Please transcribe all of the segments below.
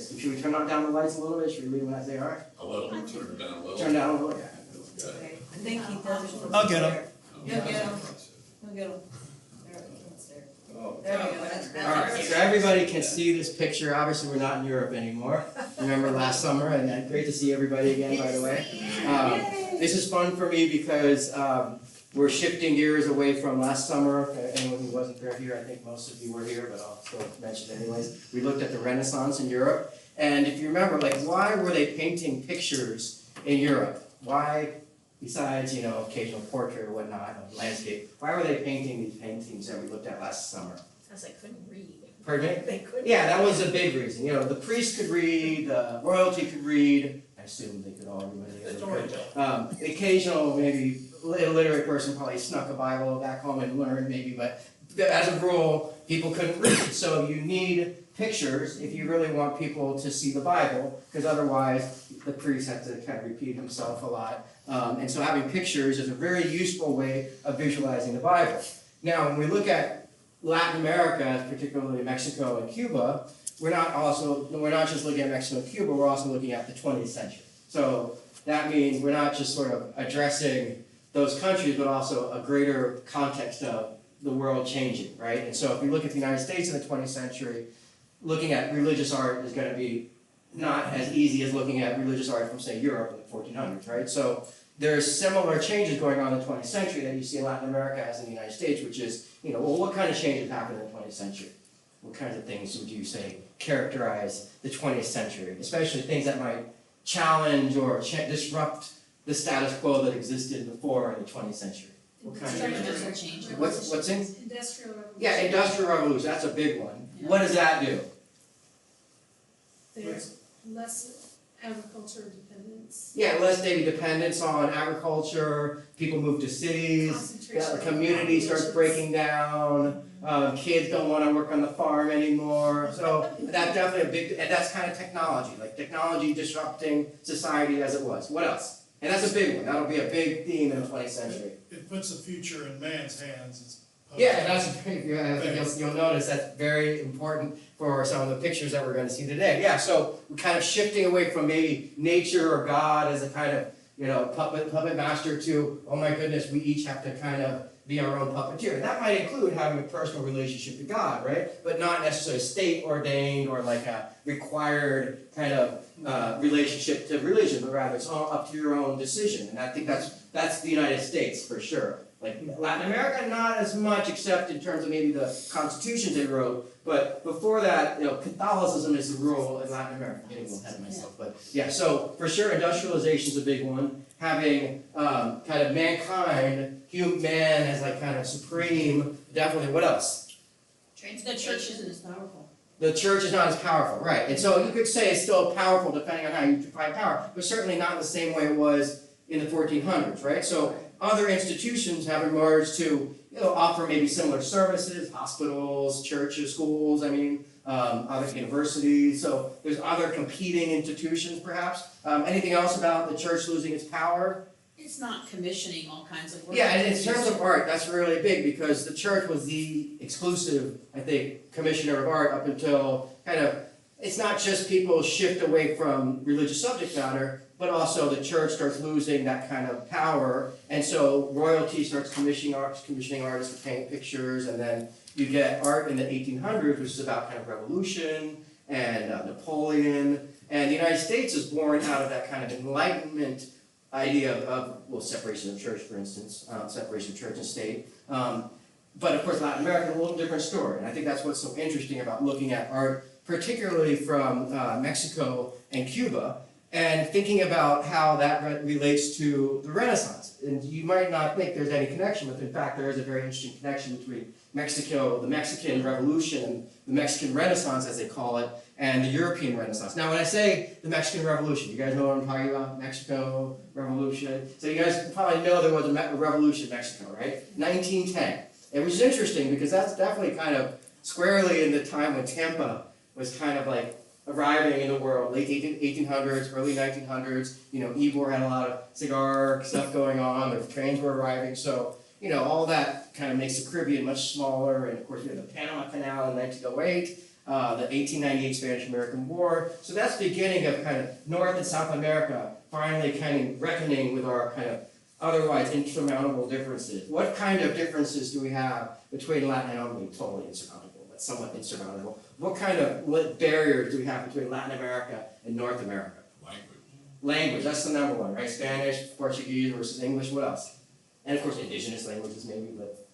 Should we turn down the lights a little bit? Should we leave them as they are? A little, turn it down a little. Turn down a little, yeah. Okay, I think he does. I'll get 'em. You'll get him. You'll get him. There, it's there. Oh. There we go, that's better. Alright, so everybody can see this picture. Obviously, we're not in Europe anymore. Remember last summer, and great to see everybody again, by the way. This is fun for me because we're shifting gears away from last summer. Anyone who wasn't there here, I think most of you were here, but I'll still mention it anyways. We looked at the Renaissance in Europe, and if you remember, like, why were they painting pictures in Europe? Why, besides, occasional portrait or whatnot, of landscape, why were they painting these paintings that we looked at last summer? Because they couldn't read. Pardon me? They couldn't. Yeah, that was a big reason. The priest could read, the royalty could read. I assume they could all, everybody could. The occasional, maybe, illiterate person probably snuck a Bible back home and learned, maybe, but as a rule, people couldn't read. So you need pictures if you really want people to see the Bible, because otherwise the priest has to kind of repeat himself a lot. And so having pictures is a very useful way of visualizing the Bible. Now, when we look at Latin America, particularly Mexico and Cuba, we're not just looking at Mexico and Cuba, we're also looking at the 20th century. So that means we're not just sort of addressing those countries, but also a greater context of the world changing, right? And so if we look at the United States in the 20th century, looking at religious art is going to be not as easy as looking at religious art from, say, Europe in the 1400s, right? So there's similar changes going on in the 20th century that you see in Latin America as in the United States, which is, well, what kind of changes happened in the 20th century? What kinds of things would you say characterize the 20th century? Especially things that might challenge or disrupt the status quo that existed before in the 20th century. What kind of change. What's in? Industrial revolution. Yeah, industrial revolution, that's a big one. Yeah. What does that do? There's less agriculture dependence. Yeah, less maybe dependence on agriculture, people move to cities, Concentration the community starts breaking down, kids don't want to work on the farm anymore. So that's definitely a big, and that's kind of technology, like technology disrupting society as it was. What else? And that's a big one. That'll be a big theme in the 20th century. It puts the future in man's hands. As Yeah, and that's I think you'll notice that's very important for some of the pictures that we're going to see today. Yeah, so we're kind of shifting away from maybe nature or God as a kind of puppet master to, oh my goodness, we each have to kind of be our own puppeteer. And that might include having a personal relationship to God, right? But not necessarily state ordained or like a required kind of relationship to religion, but rather it's all up to your own decision. And I think that's the United States for sure. Like Latin America, not as much, except in terms of maybe the constitutions they wrote. But before that, Catholicism is the rule in Latin America. I'm getting a little ahead of myself, but yeah. So for sure, industrialization is a big one. Having kind of mankind, man as like kind of supreme. Definitely. What else? The church isn't as powerful. The church is not as powerful, right? And so you could say it's still powerful depending on how you define power, but certainly not in the same way it was in the 1400s, right? So other institutions have emerged to offer maybe similar services, hospitals, churches, schools, other universities. So there's other competing institutions perhaps. Anything else about the church losing its power? It's not commissioning all kinds of work. Yeah, and in terms of art, that's really big because the church was the exclusive, I think, commissioner of art up until it's not just people shift away from religious subject matter, but also the church starts losing that kind of power, and so royalty starts commissioning artists to paint pictures, and then you get art in the 1800s, which is about kind of revolution and Napoleon, and the United States is born out of that kind of Enlightenment idea of separation of church, for instance, separation of church and state. But of course, Latin America is a little different story, and I think that's what's so interesting about looking at art, particularly from Mexico and Cuba, and thinking about how that relates to the Renaissance. And you might not think there's any connection, but in fact there is a very interesting connection between Mexico, the Mexican Revolution, the Mexican Renaissance as they call it, and the European Renaissance. Now when I say the Mexican Revolution, you guys know what I'm talking about? Mexico Revolution. So you guys probably know there was a revolution in Mexico, right? 1910. And which is interesting because that's definitely kind of squarely in the time when Tampa was kind of like arriving in the world, late 1800s, early 1900s. Ybor had a lot of cigar stuff going on, the trains were arriving, so, all that kind of makes the Caribbean much smaller, and of course we had the Panama Canal in 1908. the 1898 Spanish-American War. So that's the beginning of kind of North and South America finally kind of reckoning with our kind of otherwise insurmountable differences. What kind of differences do we have between Latin, I don't mean totally insurmountable, but somewhat insurmountable. What barriers do we have between Latin America and North America? Language, that's the number one, right? Spanish, Portuguese versus English, what else? And of course, indigenous languages maybe, but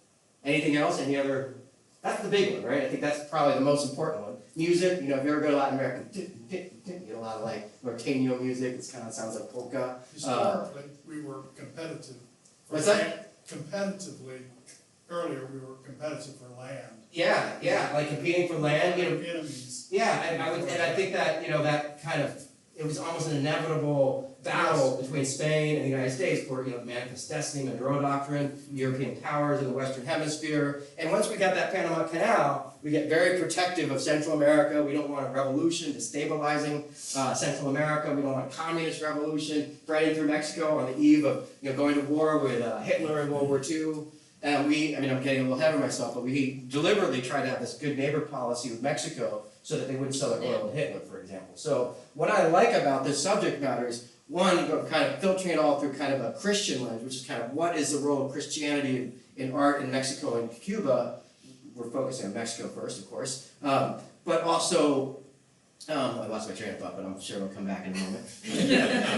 anything else, any other? That's the big one, right? I think that's probably the most important one. Music, if you ever go to Latin America, you get a lot of like norteño music, it kind of sounds like polka. Historically, we were competitive. for What's that? land. Competitively, earlier, we were competitive for land. Yeah, like competing for land, Enemies. Yeah, and I think that, that kind of, it was almost an inevitable battle between Spain and the United States for, Manifest Destiny, Monroe Doctrine, European powers in the Western Hemisphere. And once we got that Panama Canal, we get very protective of Central America. We don't want a revolution destabilizing Central America. We don't want a communist revolution spreading through Mexico on the eve of, going to war with Hitler in World War II. And I'm getting a little ahead of myself, but we deliberately tried to have this good neighbor policy with Mexico so that they wouldn't sell their oil to Hitler, for example. So what I like about this subject matter is, one, kind of filtering it all through kind of a Christian lens, which is kind of what is the role of Christianity in art in Mexico and Cuba. We're focusing on Mexico first, of course. But also, I lost my train of thought, but I'm sure it'll come back in a moment.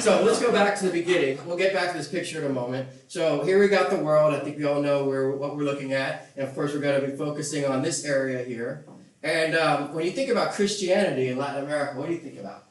So let's go back to the beginning. We'll get back to this picture in a moment. So here we got the world. I think we all know what we're looking at. And of course, we're going to be focusing on this area here. And when you think about Christianity in Latin America, what do you think about?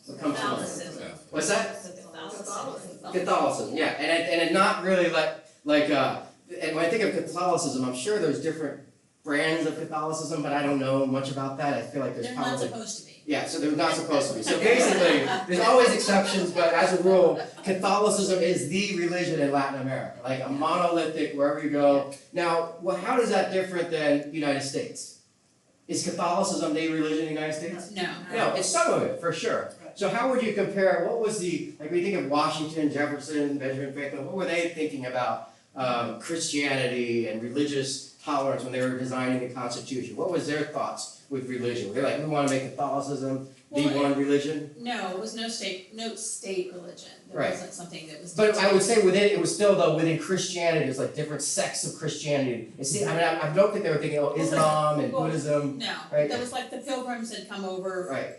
What comes to mind? Catholicism. What's that? Catholicism. Catholicism, yeah. And not really and when I think of Catholicism, I'm sure there's different brands of Catholicism, but I don't know much about that. I feel like there's They're probably... not supposed to be. Yeah, so they're not supposed to be. So basically, there's always exceptions, but as a rule, Catholicism is the religion in Latin America, like a monolithic wherever you go. Now, how does that different than the United States? Is Catholicism the religion in the United States? No. No, it's some of it, for sure. So how would you compare, what was when you think of Washington, Jefferson, Benjamin Franklin, what were they thinking about Christianity and religious tolerance when they were designing the Constitution? What was their thoughts with religion? They're like, we want to make Catholicism the one religion? No, it was no state religion. There Right. wasn't something that was. But I would say it was still though within Christianity, there's like different sects of Christianity. And see, I don't think they were thinking, Islam and Buddhism. No, Right. that was like the Pilgrims had come over, Right.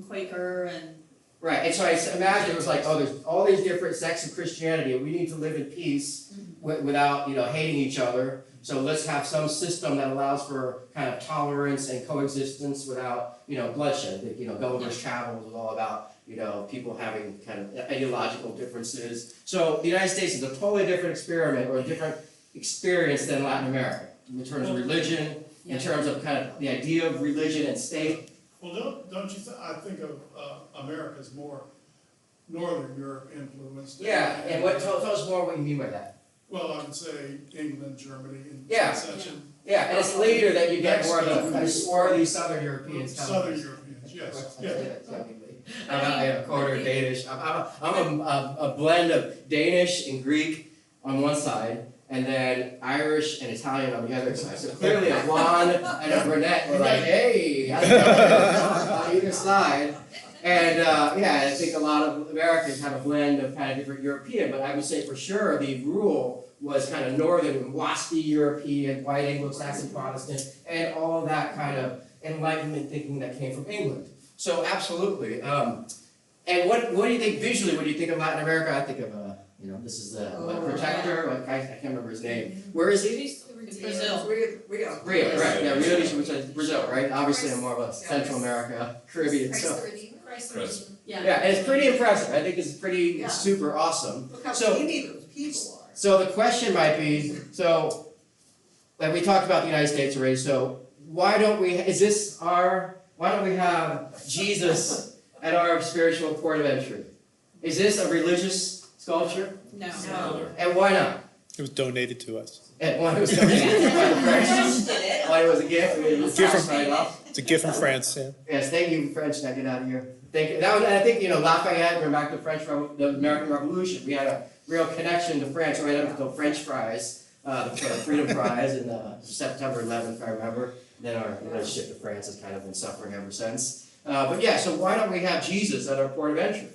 Quaker and. Right, and so I imagine it was like, there's all these different sects of Christianity, and we need to live in peace without, hating each other. So let's have some system that allows for kind of tolerance and coexistence without, bloodshed. I think, Gulliver's Travels was all about, people having kind of ideological differences. So the United States is a totally different experiment or a different experience than Latin America in terms of religion, in terms of kind of the idea of religion and state. Well, don't you I think of America's more Northern Europe influenced. Yeah, and tell us more what you mean by that. Well, I would say England, Germany, and Yeah. such. Yeah, and it's later that you get more of the Mexico. kind of swarthy Southern Europeans coming. Southern Europeans, yes, yeah. I'm a quarter Danish. I'm a blend of Danish and Greek on one side, and then Irish and Italian on the other side. So clearly a blonde and a brunette were like, hey, how's it going? On either side. And I think a lot of Americans have a blend of kind of different European, but I would say for sure the rule was kind of northern, WASPy European, white Anglo-Saxon Protestant, and all of that kind of Enlightenment thinking that came from England. So absolutely. And what do you think visually when you think of Latin America? I think of, this is the protector, I can't remember his name. Where is he? Brazil. Rio. Rio, right, yeah, Rio de Janeiro, which is Brazil, right? Obviously I'm more of a Central America, Caribbean, so. Yeah. Yeah, and it's pretty impressive. I think it's it's super awesome. Look how So- teeny those people are. So the question might be, like we talked about the United States already, so why don't we have Jesus at our spiritual port of entry? Is this a religious sculpture? No. And why not? It was donated to us. And why was it donated by the French? French did it. Why it was a gift? I mean, it was Gift from- right off. It's a gift from France, yeah. Yes, thank you, French. Now get out of here. Thank you. That was, I think, Lafayette, going back to the American Revolution, we had a real connection to France right up until French fries, the Freedom Prize in September 11th, if I remember. then our relationship to France has kind of been suffering ever since. But yeah, so why don't we have Jesus at our port of entry?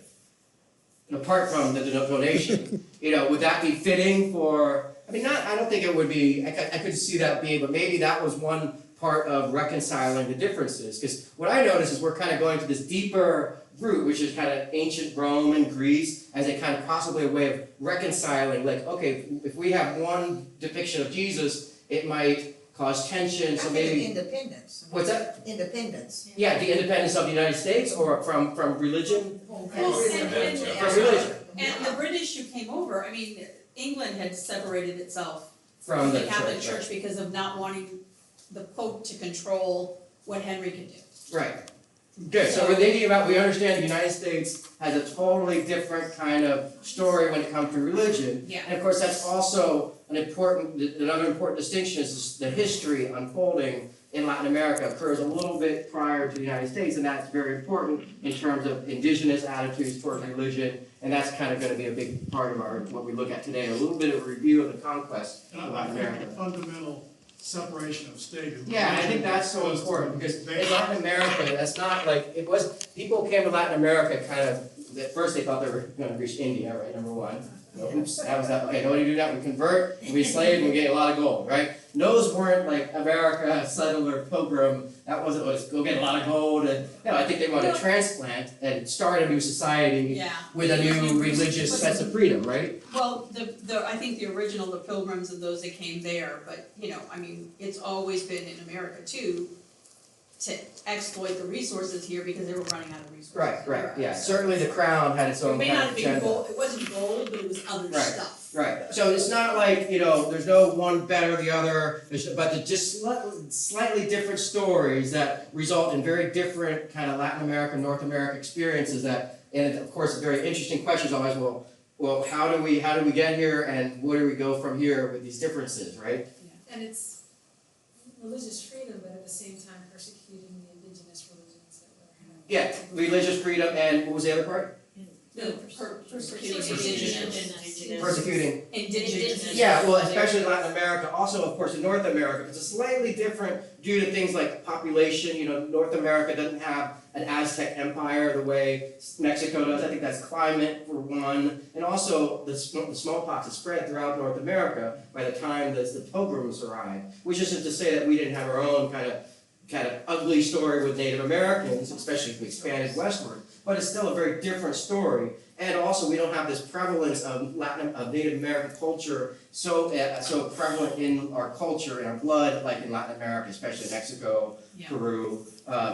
Apart from the donation, would that be fitting for, I don't think it would be, I could see that being, but maybe that was one part of reconciling the differences. Because what I notice is we're kind of going to this deeper root, which is kind of ancient Rome and Greece, as a kind of possibly a way of reconciling, like, okay, if we have one depiction of Jesus, it might cause tension, so maybe. Independence. What's that? Independence. Yeah, the independence of the United States, or from religion? Well, From religion. and the British who came over, England had separated itself From from the the Catholic church, right. Church because of not wanting the Pope to control what Henry could do. Right. Good, so we're thinking about, we understand the United States has a totally different kind of story when it comes to religion. Yeah. And of course, that's also another important distinction is the history unfolding in Latin America occurs a little bit prior to the United States, and that's very important in terms of indigenous attitudes towards religion, and that's kind of going to be a big part of what we look at today, a little bit of a review of the conquest And of I Latin think America. the fundamental separation of state and Yeah, I think that's so important, because in Latin America, that's not like, people came to Latin America kind of, at first they thought they were gonna reach India, right, number one. Oops, okay, nobody do that, we convert, we slave, and we get a lot of gold, right? And those weren't like America, settler, pilgrim, that wasn't, go get a lot of gold, and, I think they wanted to transplant and start a new society Yeah. with a new religious sense of freedom, right? Well, I think the original, the Pilgrims and those that came there, but, it's always been in America too, to exploit the resources here because they were running out of resources. Right, yeah, certainly the crown had its It own may kind not of have been agenda. gold, it wasn't gold, but it was other Right. stuff. Right, so it's not like, there's no one better than the other, but they're just slightly different stories that result in very different kind of Latin American, North American experiences and of course, a very interesting question is always, well, how do we get here and where do we go from here with these differences, right? And it's religious freedom, but at the same time persecuting the indigenous religions that were. Yeah, religious freedom and what was the other part? No, persecuting indigenous. Persecuting. Indigenous. Yeah, well, especially in Latin America, also of course in North America, it's a slightly different due to things like population, North America doesn't have an Aztec empire the way Mexico does, I think that's climate for one, and also the smallpox is spread throughout North America by the time the Pilgrims arrived, which isn't to say that we didn't have our own kind of ugly story with Native Americans, especially if we expanded westward, but it's still a very different story. And also, we don't have this prevalence of Native American culture so prevalent in our culture and our blood, like in Latin America, especially Mexico, Yeah. Peru.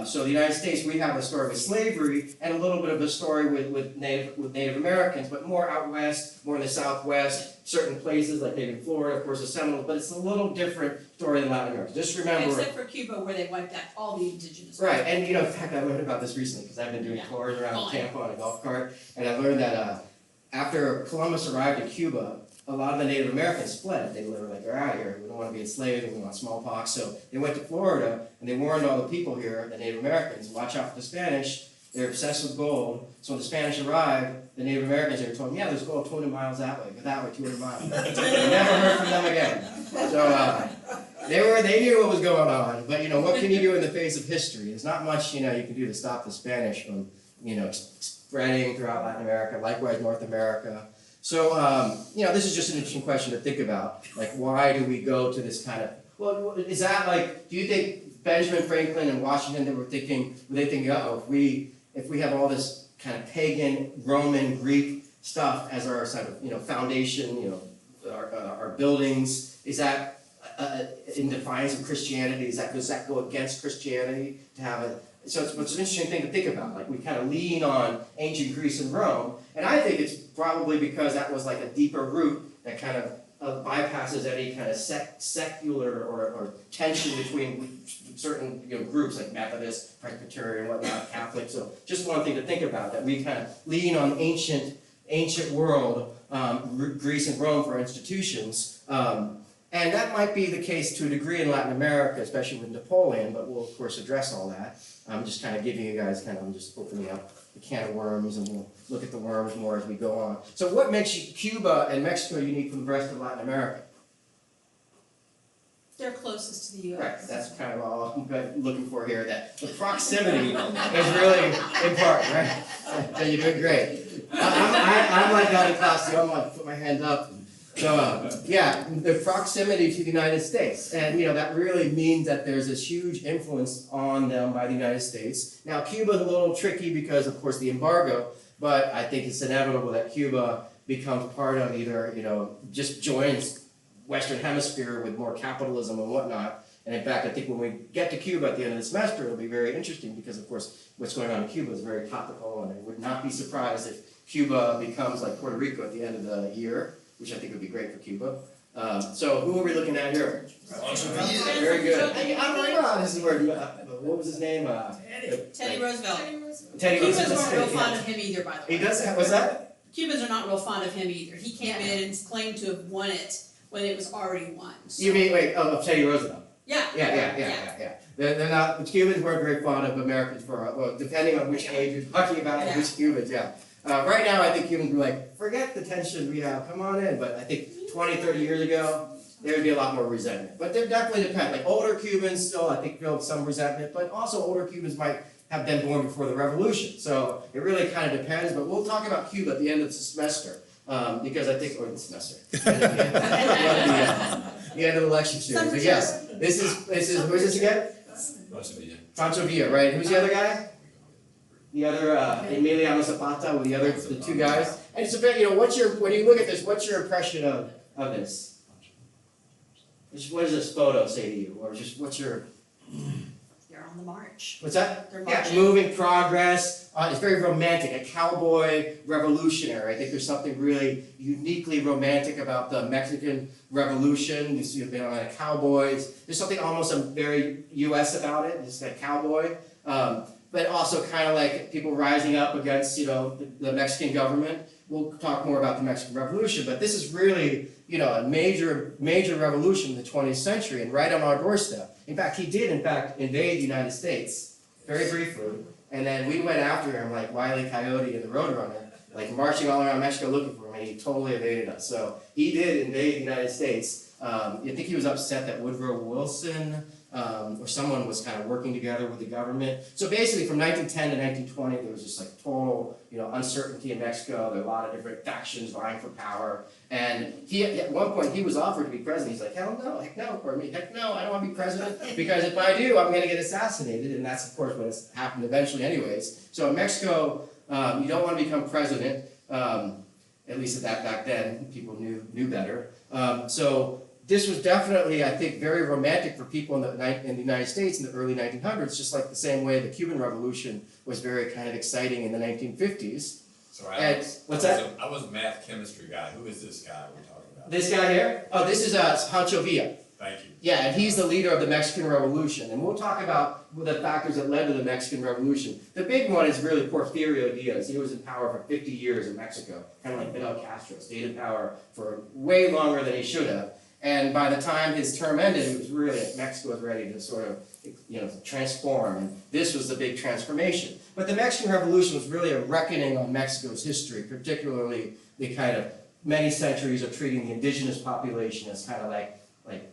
So the United States, we have a story with slavery and a little bit of a story with Native Americans, but more out west, more in the Southwest, certain places like maybe Florida, of course, the Seminoles, but it's a little different story than Latin America. Just remember. Except for Cuba where they wiped out all the indigenous. Right, and in fact, I learned about this recently because I've been doing Yeah. tours around Oh, I Tampa on a golf cart, and I learned that after Columbus arrived in Cuba, a lot of the Native Americans fled. They were like, they're out of here. We don't want to be enslaved. We want smallpox. So they went to Florida, and they warned all the people here, the Native Americans, watch out for the Spanish. They're obsessed with gold. So when the Spanish arrived, the Native Americans here told them, yeah, there's gold 200 miles that way, but that way 200 miles. They never heard from them again. So they knew what was going on. But what can you do in the face of history? There's not much you can do to stop the Spanish from spreading throughout Latin America. Likewise, North America. So this is just an interesting question to think about. Like, why do we go to this kind of? Well, is that like? Do you think Benjamin Franklin and Washington were they thinking, oh, if we have all this kind of pagan, Roman, Greek stuff as our sort of foundation, our buildings, is that in defiance of Christianity? Does that go against Christianity to have a? So it's an interesting thing to think about. Like we kind of lean on ancient Greece and Rome, and I think it's probably because that was like a deeper root that kind of bypasses any kind of secular or tension between certain groups like Methodist, Presbyterian, whatnot, Catholic. So just one thing to think about, that we kind of lean on ancient world, Greece and Rome for institutions. And that might be the case to a degree in Latin America, especially with Napoleon, but we'll of course address all that. I'm just kind of giving you guys I'm just opening up the can of worms, and we'll look at the worms more as we go on. So what makes Cuba and Mexico unique from the rest of Latin America? They're closest to the US. Right, that's kind of all I'm looking for here, that the proximity is really important, right? So you're doing great. I'm like out of class too, I'm like, put my hand up. So, yeah, the proximity to the United States, and that really means that there's this huge influence on them by the United States. Now, Cuba's a little tricky because, of course, the embargo, but I think it's inevitable that Cuba becomes part of either, just joins Western Hemisphere with more capitalism and whatnot. And in fact, I think when we get to Cuba at the end of the semester, it'll be very interesting because, of course, what's going on in Cuba is very topical, and I would not be surprised if Cuba becomes like Puerto Rico at the end of the year, which I think would be great for Cuba. So who are we looking at here? Very good. This is where, what was his name? Teddy Roosevelt. Teddy Cubans Roosevelt. weren't real fond of him either, by the way. He does have, what's that? Cubans are not real fond of him either. He came in and claimed to have won it when it was already won. So. You mean, wait, of Teddy Roosevelt? Yeah. Yeah. They're not, the Cubans weren't very fond of Americans for, well, depending on which age you're talking about, Yeah. which Cubans, yeah. Right now, I think Cubans were like, forget the tension we have, come on in. But I think 20, 30 years ago, there would be a lot more resentment. But they definitely depend. Like older Cubans still, I think, feel some resentment, but also older Cubans might have been born before the revolution. So it really kind of depends. But we'll talk about Cuba at the end of the semester. Because I think, or the semester. The end of the lecture series. But yes, this is, who's this again? Pancho Villa, right? Who's the other guy? The other, Emiliano Zapata with the two guys. And it's a bit, when you look at this, what's your impression of this? What does this photo say to you? Or just what's your... They're on the march. What's that? They're Yeah, marching. moving progress. It's very romantic, a cowboy revolutionary. I think there's something really uniquely romantic about the Mexican Revolution. You see a bit on the cowboys. There's something almost very U.S. about it. It's that cowboy. But also kind of like people rising up against, the Mexican government. We'll talk more about the Mexican Revolution, but this is really, a major revolution in the 20th century and right on our doorstep. In fact, he did, invade the United States, very briefly, and then we went after him like Wile E. Coyote and the Roadrunner, like marching all around Mexico looking for him, and he totally evaded us. So he did invade the United States. I think he was upset that Woodrow Wilson or someone was kind of working together with the government. So basically from 1910 to 1920, there was just like total, uncertainty in Mexico. There were a lot of different factions vying for power. And at one point, he was offered to be president. He's like, heck no, I don't want to be president, because if I do, I'm going to get assassinated. And that's, of course, what has happened eventually anyways. So in Mexico, you don't want to become president, at least back then, people knew better. So this was definitely, I think, very romantic for people in the United States in the early 1900s, just like the same way the Cuban Revolution was very kind of exciting in the 1950s. Sorry, what's that? I was a math chemistry guy. Who is this guy we're talking about? This guy here? Oh, this is Pancho Villa. Thank you. Yeah, and he's the leader of the Mexican Revolution. And we'll talk about the factors that led to the Mexican Revolution. The big one is really Porfirio Diaz. He was in power for 50 years in Mexico, kind of like Fidel Castro, stayed in power for way longer than he should have. And by the time his term ended, it was really, Mexico was ready to sort of, transform. And this was the big transformation. But the Mexican Revolution was really a reckoning on Mexico's history, particularly the kind of many centuries of treating the indigenous population as kind of like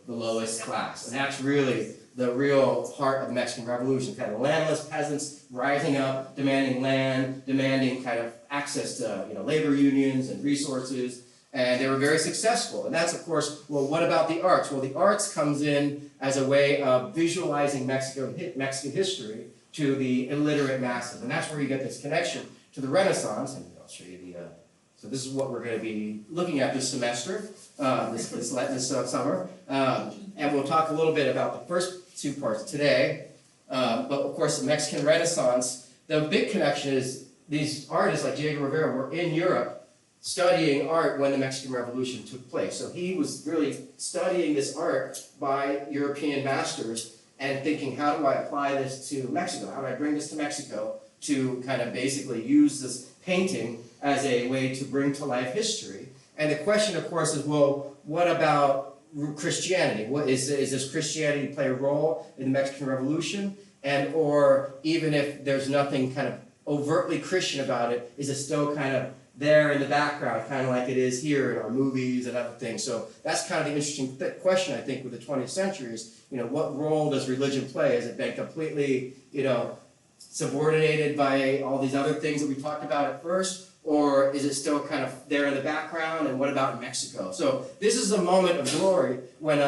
the lowest class. And that's really the real heart of the Mexican Revolution, kind of landless peasants rising up, demanding land, demanding kind of access to, labor unions and resources. And they were very successful. And that's, of course, well, what about the arts? Well, the arts comes in as a way of visualizing Mexican history to the illiterate masses. And that's where you get this connection to the Renaissance. And I'll show you so this is what we're going to be looking at this semester, this summer. And we'll talk a little bit about the first two parts today. But, of course, the Mexican Renaissance, the big connection is these artists like Diego Rivera were in Europe studying art when the Mexican Revolution took place. So he was really studying this art by European masters and thinking, how do I apply this to Mexico? How do I bring this to Mexico to kind of basically use this painting as a way to bring to life history? And the question, of course, is, well, what about Christianity? What is this Christianity play a role in the Mexican Revolution? And or even if there's nothing kind of overtly Christian about it, is it still kind of there in the background, kind of like it is here in our movies and other things. So that's kind of the interesting question, I think, with the 20th century is, what role does religion play? Has it been completely, subordinated by all these other things that we talked about at first? Or is it still kind of there in the background? And what about in Mexico? So this is a moment of glory when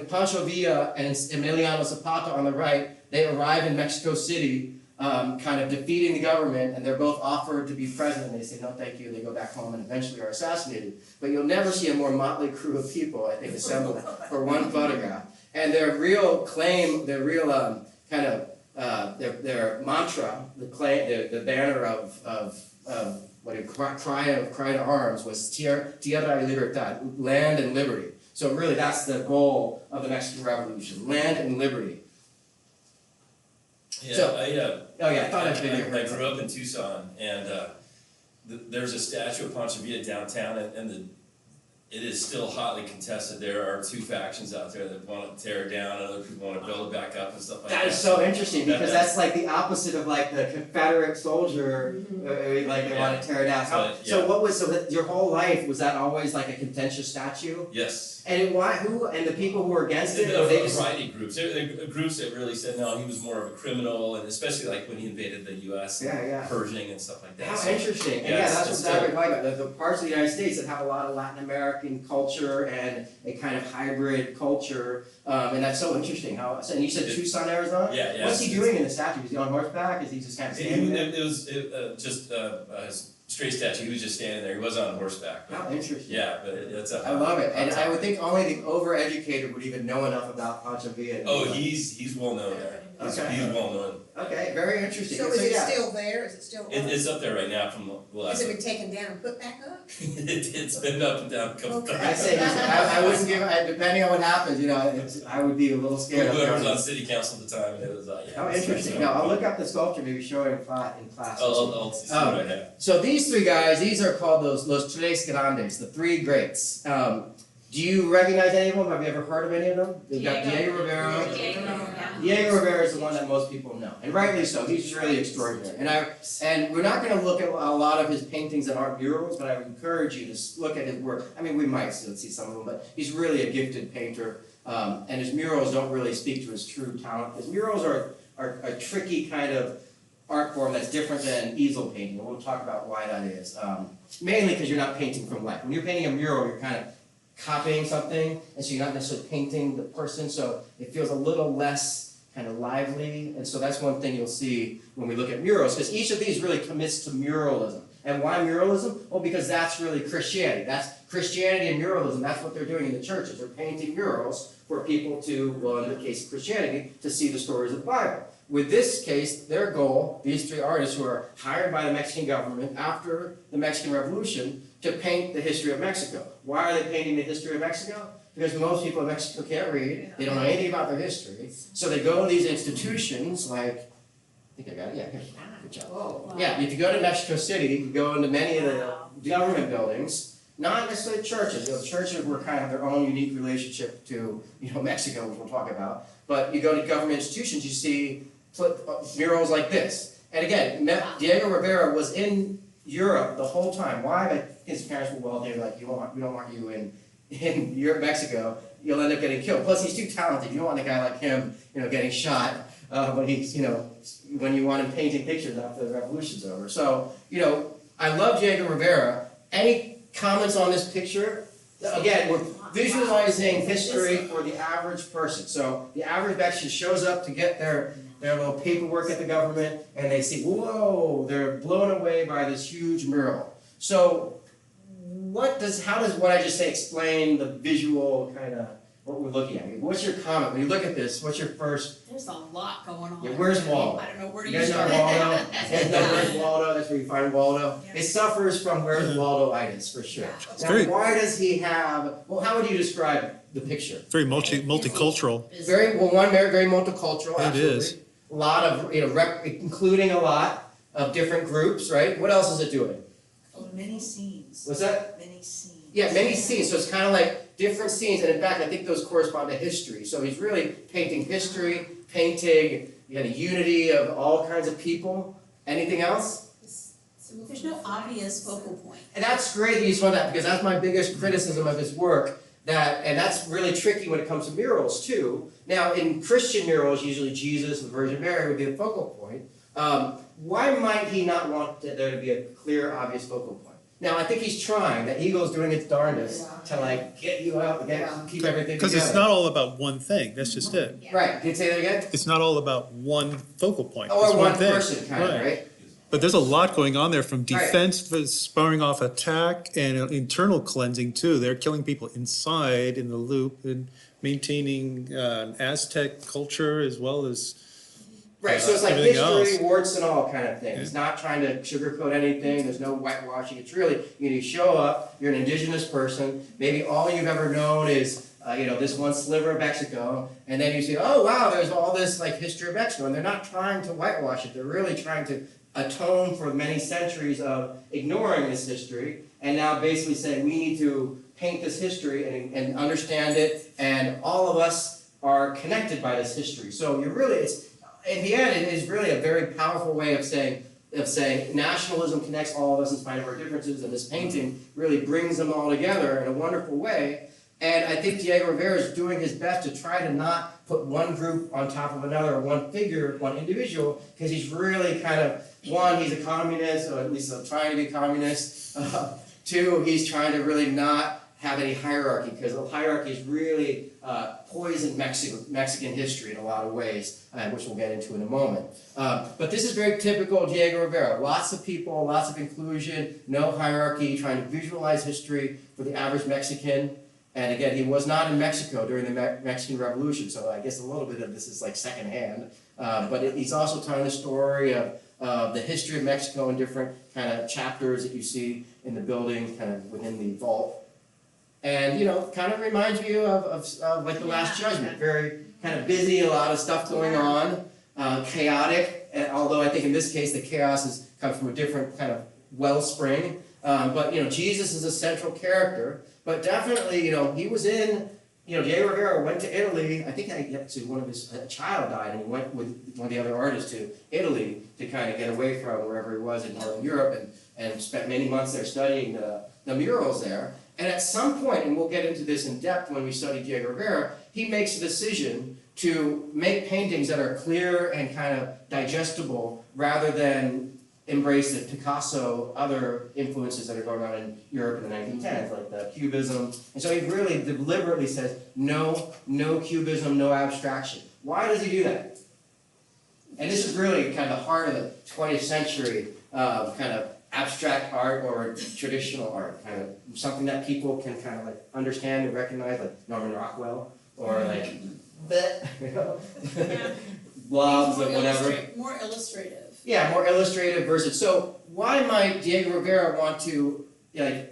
Pancho Villa and Emiliano Zapata on the right, they arrive in Mexico City, kind of defeating the government, and they're both offered to be president. They say, no, thank you. They go back home and eventually are assassinated. But you'll never see a more motley crew of people, I think, assembled for one photograph. And their real claim, their real their mantra, the banner of cry to arms was tierra y libertad, land and liberty. So really, that's the goal of the Mexican Revolution: land and liberty. Yeah, So- I I thought I'd been I grew up in Tucson, and there's a statue of Pancho Villa downtown, and it is still hotly contested. There are two factions out there that want to tear it down, and other people want to build it back up and stuff like that. That is so interesting because that's like the opposite of like the Confederate soldier, like they want to tear it down. Your whole life was that always like a contentious statue? Yes. And the people who were against it, There or they were a just variety of groups. There were groups that really said no, he was more of a criminal, and especially like when he invaded the U.S. Yeah. Purging and stuff like that. How So, interesting. And yes, that's it's what we're talking about. The parts of the United States that have a lot of Latin American culture and a kind of hybrid culture. And that's so interesting. And you said Tucson, Arizona? Yeah. What's he doing in the statue? Is he on horseback? Is he just kind of standing there? It was just a straight statue. He was just standing there. He wasn't on horseback. But, How interesting. yeah, but it's a. I love it. And I would think only the overeducated would even know enough about Pancho Villa. Oh, he's well known there. He's well known. Okay, very interesting. So is it yeah. still there? Is it still on? It's up there right now from the last. Has it been taken down and put back up? It's been up and down a couple Okay. I times. say, I wouldn't give, depending on what happens, I would be a little scared. Whoever was on city council at the time, and it was yeah. How interesting. No, I'll look up the sculpture, maybe show it in class. I'll see what I have. So these three guys, these are called Los Tres Grandes, the three greats. Do you recognize any of them? Have you ever heard of any of them? They've got Diego Rivera. Diego Rivera is the one that most people know, and rightly so. He's really extraordinary. And we're not going to look at a lot of his paintings that aren't murals, but I would encourage you to look at his work. I mean, we might still see some of them, but he's really a gifted painter, and his murals don't really speak to his true talent. His murals are a tricky kind of art form that's different than easel painting, and we'll talk about why that is. Mainly because you're not painting from life. When you're painting a mural, you're kind of copying something, and so you're not necessarily painting the person, so it feels a little less kind of lively, and so that's one thing you'll see when we look at murals, because each of these really commits to muralism. And why muralism? Well, because that's really Christianity. That's Christianity and muralism. That's what they're doing in the churches. They're painting murals for people to, well, in the case of Christianity, to see the stories of the Bible. With this case, their goal, these three artists who are hired by the Mexican government after the Mexican Revolution, to paint the history of Mexico. Why are they painting the history of Mexico? Because most people in Mexico can't read, they don't know anything about their history, so they go to these institutions like, I think I got it, yeah, good job. Whoa. Yeah, if you go to Mexico City, you go into many of the government buildings, not necessarily churches. Churches were kind of their own unique relationship to Mexico, which we'll talk about. But you go to government institutions, you see murals like this. And again, Diego Rivera was in Europe the whole time. Why? But his parents were wealthy. Like, we don't want you in Europe, Mexico. You'll end up getting killed. Plus, he's too talented. You don't want a guy like him, getting shot when he's, when you want him painting pictures after the revolution's over. So, I love Diego Rivera. Any comments on this picture? Again, we're visualizing history for the average person. So the average Mexican shows up to get their little paperwork at the government, and they see, whoa, they're blown away by this huge mural. So how does what I just say explain the visual kind of what we're looking at? What's your comment? When you look at this, what's your first? There's a lot going on. Yeah, where's Waldo? I don't know where to You guys know start. Waldo? You guys know where's Waldo? That's where you find Waldo. It suffers from where's Waldo-itis, for sure. Now, very- why does he have, well, how would you describe the picture? Very multicultural. Very multicultural, It absolutely. is. A lot of, including a lot of different groups, right? What else is it doing? Many scenes. What's that? Many scenes. Yeah, many scenes, so it's kind of like different scenes, and in fact, I think those correspond to history. So he's really painting history, painting, unity of all kinds of people. Anything else? There's no obvious focal point. And that's great that you saw that, because that's my biggest criticism of his work, and that's really tricky when it comes to murals too. Now, in Christian murals, usually Jesus and the Virgin Mary would be the focal point. Why might he not want there to be a clear, obvious focal point? Now, I think he's trying, that ego's doing its darndest to like get you out, keep everything together. Because it's not all about one thing, that's just it. Right, can you say that again? It's not all about one focal point, it's Or one thing. person, kind of, right? But there's a lot going on there, from Right. defense, sparring off attack, and internal cleansing too. They're killing people inside in the loop and maintaining Aztec culture as well as Right, so it's like everything history, else. warts and all kind of thing. It's not trying to sugarcoat anything, there's no whitewashing. It's really, you show up, you're an indigenous person, maybe all you've ever known is, this one sliver of Mexico, and then you see, oh wow, there's all this like history of Mexico, and they're not trying to whitewash it, they're really trying to atone for many centuries of ignoring this history, and now basically saying we need to paint this history and understand it, and all of us are connected by this history. So you're really, in the end, it is really a very powerful way of saying nationalism connects all of us in spite of our differences, and this painting really brings them all together in a wonderful way. And I think Diego Rivera is doing his best to try to not put one group on top of another, or one figure, one individual, because he's really kind of, one, he's a communist, or at least trying to be a communist. Two, he's trying to really not have any hierarchy, because the hierarchy has really poisoned Mexican history in a lot of ways, which we'll get into in a moment. But this is very typical of Diego Rivera. Lots of people, lots of inclusion, no hierarchy, trying to visualize history for the average Mexican. And again, he was not in Mexico during the Mexican Revolution, so I guess a little bit of this is like secondhand. But he's also telling the story of the history of Mexico in different kind of chapters that you see in the building, kind of within the vault. And, kind of reminds you of like The Last Judgment. Very kind of busy, a lot of stuff going on, chaotic. And although I think in this case the chaos comes from a different kind of wellspring. But, Jesus is a central character. But definitely, he was in, Diego Rivera went to Italy. I think a child died, and he went with one of the other artists to Italy to kind of get away from wherever he was in Northern Europe, and spent many months there studying the murals there. And at some point, and we'll get into this in depth when we study Diego Rivera, he makes a decision to make paintings that are clear and kind of digestible, rather than embrace the Picasso, other influences that are going on in Europe in the 1910s, like the Cubism. And so he really deliberately says, no Cubism, no abstraction. Why does he do that? And this is really kind of the heart of the 20th century kind of abstract art or traditional art, kind of something that people can kind of like understand and recognize, like Norman Rockwell, or like, blobs of whatever. More illustrative. Yeah, more illustrative versus. So why might Diego Rivera want to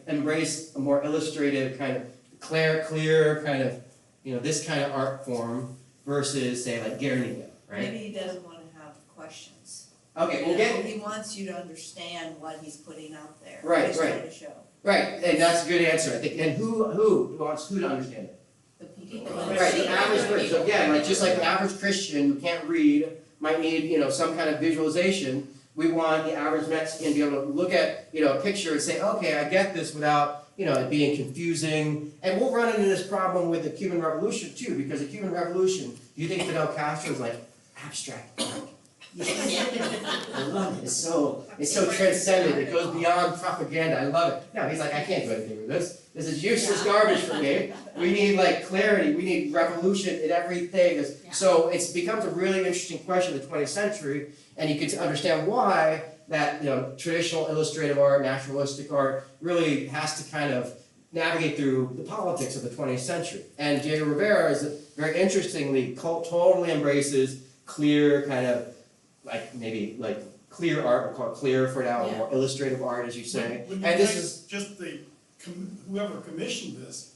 embrace a more illustrative kind of clear kind of this kind of art form versus say like Guernica, right? Maybe he doesn't wanna have questions. Okay, we'll get He wants you to understand what he's putting out there. Right, what he's right. trying to show. right, and that's a good answer, I think. And who wants who to understand it? The people. Right, the average person. So again, like just like the average Christian who can't read might need some kind of visualization. We want the average Mexican to be able to look at a picture and say, okay, I get this without it being confusing. And we'll run into this problem with the Cuban Revolution too, because the Cuban Revolution, do you think Fidel Castro is like abstract art? I love it. It's so transcendent. It goes beyond propaganda. I love it. No, he's like, I can't do anything with this. This is useless garbage for me. We need like clarity. We need revolution in everything. So it becomes a really interesting question in the 20th century, and you can understand why that traditional illustrative art, naturalistic art, really has to kind of navigate through the politics of the 20th century. And Diego Rivera is very interestingly totally embraces clear kind of maybe clear art, we'll call it clear for now, or more illustrative art, as you say. When you And this think is just whoever commissioned this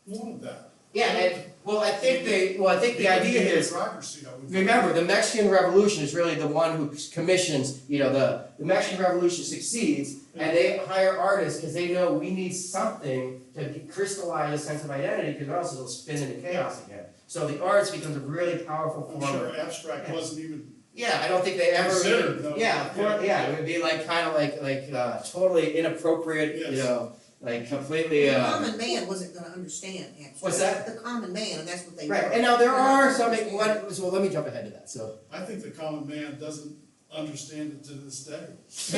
wanted that. I think the idea is, Driver's seat, I would think. remember, the Mexican Revolution is really the one who commissions, the Mexican Revolution succeeds, and they hire artists because they know we need something to crystallize a sense of identity, because else it'll spin into chaos again. So the arts becomes a really powerful I'm form sure of, abstract wasn't even Yeah, I don't think they ever. Considered, no. Yeah, it would be like, kind of like, totally inappropriate, you Yes. know, like completely, The common man wasn't gonna understand, actually. What's that? The common man, and that's what they were. right, and now there They're not are gonna some, understand. well, let me jump ahead to that, so. I think the common man doesn't understand it to this day.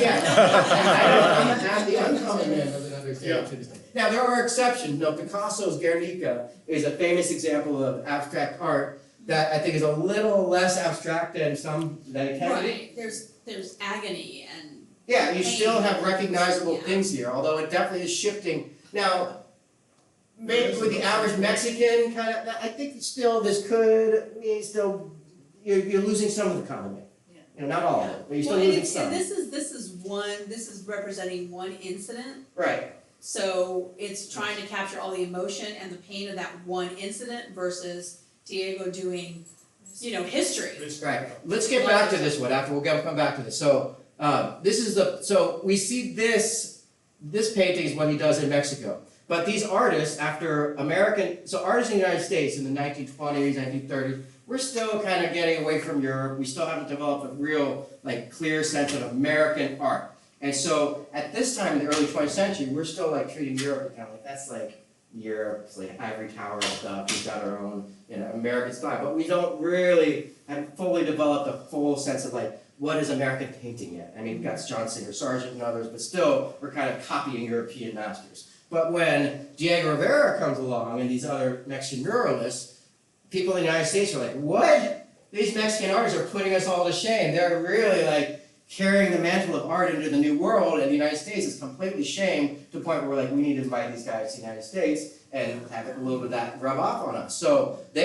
Yeah. The uncommon man doesn't understand it to this day. Now, there are exceptions, no, Picasso's Guernica is a famous example of abstract art that I think is a little less abstract than some that it can be. Right, there's agony and, Yeah, you still have recognizable Yeah. things here, although it definitely is shifting. Now, maybe with the average Mexican kind of, I think still this could, you're losing some of the common man. Yeah. You know, not all of it, but you're still well, and losing it's, some. and this is representing one incident. Right, So it's trying to capture all the emotion and the pain of that one incident versus Diego doing, you know, history. right. Let's get back to this one after, come back to this. So, so we see this painting is what he does in Mexico. But these artists, so artists in the United States in the 1920s, 1930s, we're still kind of getting away from Europe. We still haven't developed a real, like, clear sense of American art. And so at this time in the early 20th century, we're still like treating Europe kind of like, that's like Europe's like ivory tower stuff. We've got our own, you know, American style. But we don't really have fully developed a full sense of like, what is American painting yet? I mean, we've got John Singer Sargent and others, but still we're kind of copying European masters. But when Diego Rivera comes along and these other Mexican muralists, people in the United States are like, what? These Mexican artists are putting us all to shame. They're really like carrying the mantle of art into the New World, and the United States is completely shamed to the point where we're like, we need to invite these guys to the United States and have a little bit of that rub off on us. So the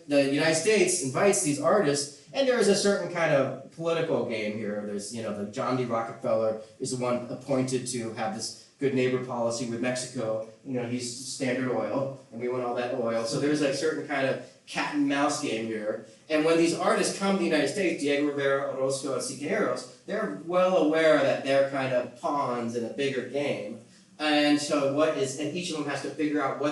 United States invites these artists, and there is a certain kind of political game here. There's, you know, the John D. Rockefeller is the one appointed to have this good neighbor policy with Mexico. You know, he's Standard Oil, and we want all that oil. So there's a certain kind of cat and mouse game here. And when these artists come to the United States, Diego Rivera, Orozco, and Siqueiros, they're well aware that they're kind of pawns in a bigger game. And so and each of them has to figure out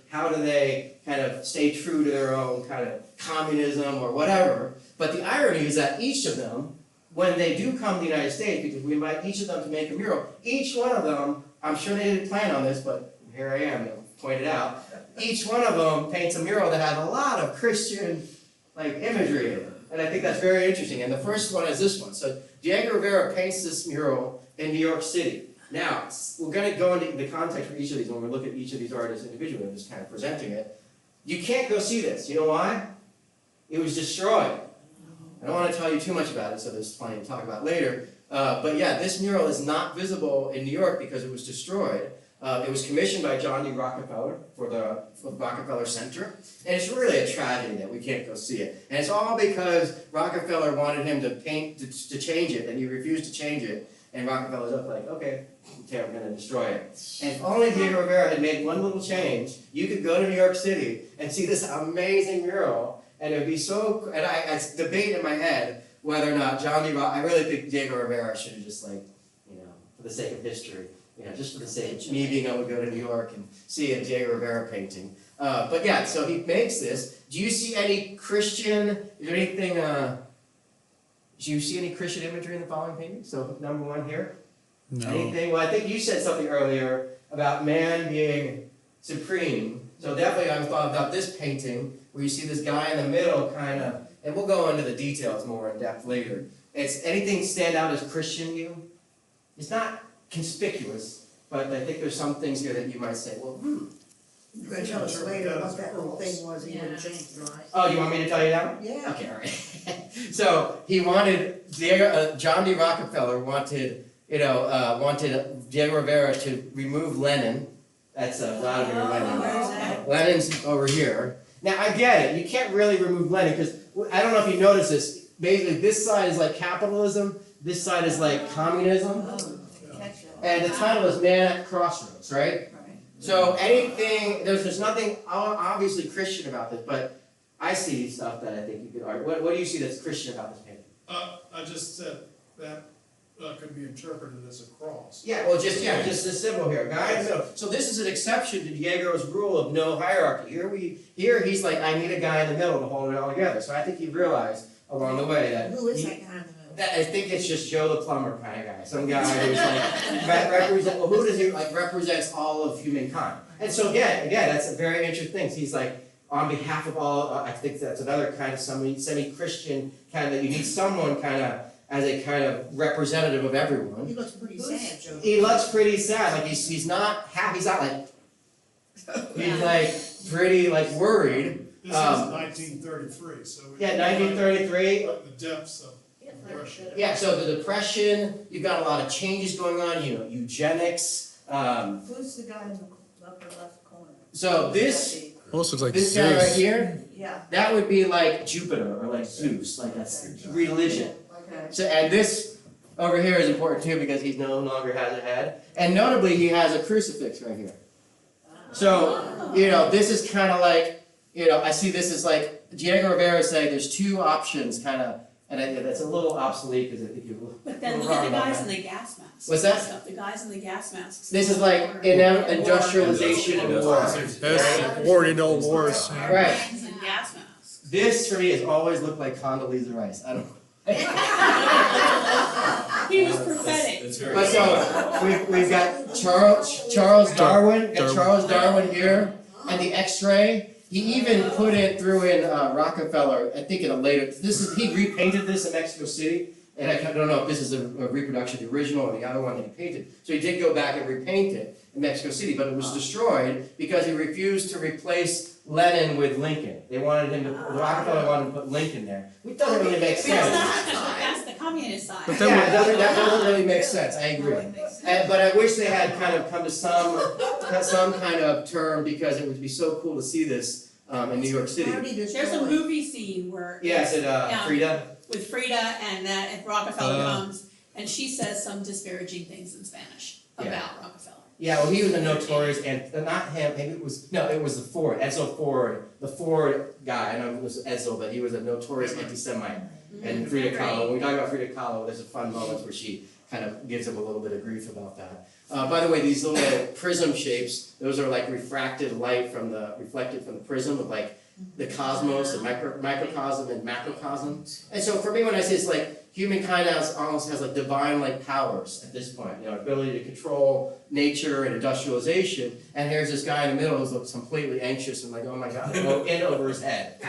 how do they kind of stay true to their own kind of communism or whatever. But the irony is that each of them, when they do come to the United States, because we invite each of them to make a mural, each one of them, I'm sure they didn't plan on this, but here I am, pointed out, each one of them paints a mural that has a lot of Christian imagery in it. And I think that's very interesting. And the first one is this one. So Diego Rivera paints this mural in New York City. Now, we're going to go into the context for each of these when we look at each of these artists individually. I'm just kind of presenting it. You can't go see this. You know why? It was destroyed. I don't want to tell you too much about it, so there's plenty to talk about later. But yeah, this mural is not visible in New York because it was destroyed. It was commissioned by John D. Rockefeller for the Rockefeller Center. And it's really a tragedy that we can't go see it. And it's all because Rockefeller wanted him to change it, and he refused to change it. And Rockefeller's up like, okay, we're going to destroy it. And if only Diego Rivera had made one little change, you could go to New York City and see this amazing mural. And it would be so, and I debate in my head whether or not I really think Diego Rivera should have just for the sake of history, just for the sake of me being able to go to New York and see a Diego Rivera painting. But yeah, so he makes this. Do you see any Christian, is there anything, do you see any Christian imagery in the following painting? So number one here. No. Anything? Well, I think you said something earlier about man being supreme. So definitely I thought about this painting where you see this guy in the middle kind of, and we'll go into the details more in depth later. It's anything stand out as Christian to you? It's not conspicuous, but I think there's some things here that you might say, well, You're gonna tell us later what that little thing was, he wouldn't change, right? Oh, you want me to tell you now? Yeah. Okay, all right. So he wanted John D. Rockefeller wanted Diego Rivera to remove Lenin. That's Vladimir Lenin. Where's that? Lenin's over here. Now I get it. You can't really remove Lenin because I don't know if you noticed this. Basically, this side is like capitalism. This side is like communism. Catch that. And the title is Man at Crossroads, right? So anything, there's nothing obviously Christian about this, but I see stuff that I think you could argue. What do you see that's Christian about this painting? I just said that could be interpreted as a cross. Yeah, well, just the symbol here, guys. So this is an exception to Diego's rule of no hierarchy. Here he's like, I need a guy in the middle to hold it all together. So I think he realized, along the way that. Who is that guy in the middle? That, I think it's just Joe the plumber kind of guy, some guy who's like represent. Well, who does he like represents all of humankind? And so again, that's a very interesting thing. He's like on behalf of all. I think that's another kind of semi-Christian kind of that you need someone kind of as a kind of representative of everyone. He looks pretty sad, Joe. He looks pretty sad. Like he's not happy. He's not like he's like pretty like worried. This is 1933, so. Yeah, 1933. Like the depths of depression. Yeah, so the Depression, you've got a lot of changes going on, you know, eugenics. Who's the guy in the upper left corner? So this Almost looks like guy right Zeus. here, Yeah, that would be like Jupiter or like Zeus, like that's religion. okay. So and this over here is important too because he no longer has a head, and notably he has a crucifix right here. So you know this is kind of like I see this as like Diego Rivera say there's two options kind of. And that's a little obsolete because I think you. But then look at the guys in the gas masks. What's that? The guys in the gas masks. This is like industrialization and war. That's war in old wars. Right. Guys in gas masks. This for me has always looked like Condoleezza Rice. I don't. He was prophetic. It's very. But so we've got Charles Darwin. Got Charles Darwin here, and the X-ray. He even threw in Rockefeller. I think in a later. He repainted this in Mexico City, and I don't know if this is a reproduction of the original or the other one that he painted. So he did go back and repaint it in Mexico City, but it was destroyed because he refused to replace Lenin with Lincoln. They wanted him to. Rockefeller wanted to put Lincoln there, which doesn't really make sense. That's the communist side. But Yeah, that doesn't really make sense, I agree. But I wish they had kind of come to some kind of term because it would be so cool to see this in New York City. How did he destroy There's a it? movie scene where. Yes, at Frida. With Frida and that if Rockefeller comes and she says some disparaging things in Spanish Yeah. about Rockefeller. Yeah, well, he was a notorious, and not him, maybe it was the Ford, Edsel Ford, the Ford guy, I know it was Edsel, but he was a notorious anti-Semite. And Frida Kahlo, when we talk about Frida Kahlo, there's a fun moment where she kind of gives him a little bit of grief about that. By the way, these little prism shapes, those are like refracted light reflected from the prism of like the cosmos, the microcosm and macrocosm. And so for me, when I say it's like humankind almost has like divine like powers at this point, ability to control nature and industrialization. And here's this guy in the middle who looks completely anxious and like, oh my God, in over his head.